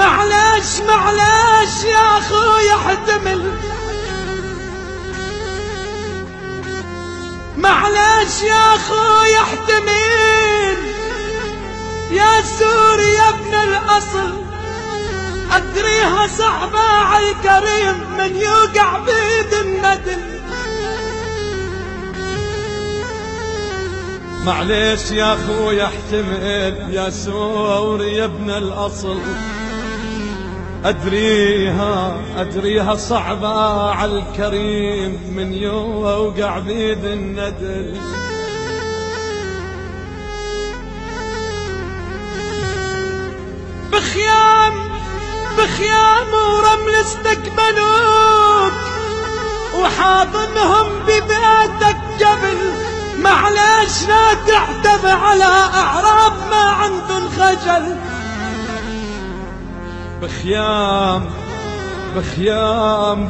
معلش معلش يا اخوي احتمل، معلش يا اخوي احتمل، يا سوري يا ابن الاصل ادريها صعبة عالكريم من يوقع بيد الندل. معليش يا اخوي احتمل يا سوري يا ابن الاصل ادريها صعبة عالكريم من يوقع بيد الندل. بخيام ورمل استقبلوك وحاضنهم ببيتك قبل، معليش لا تعتب على اعراب ما عندن خجل. بخيام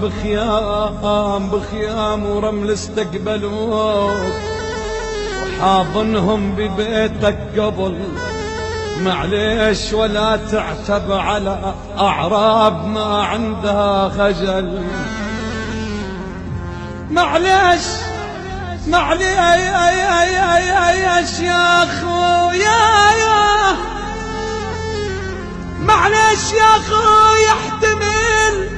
ورمل استقبلوك وحاضنهم ببيتك قبل، معليش ولا تعتب على أعراب ما عندها خجل. معليش يا أخويا، معليش يا أخويا احتمل،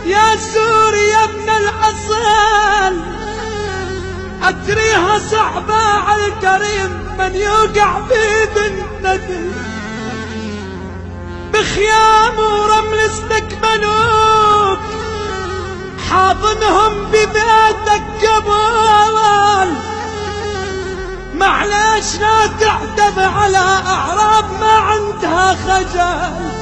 يا سوري يا ابن الأصل أدريها صعبة عالكريم من يوقع بيد الندل. بخيام ورمل استقبلوك حاضنهم ببيتك قبل، معليش لا تعتب على أعراب ما عندها خجل.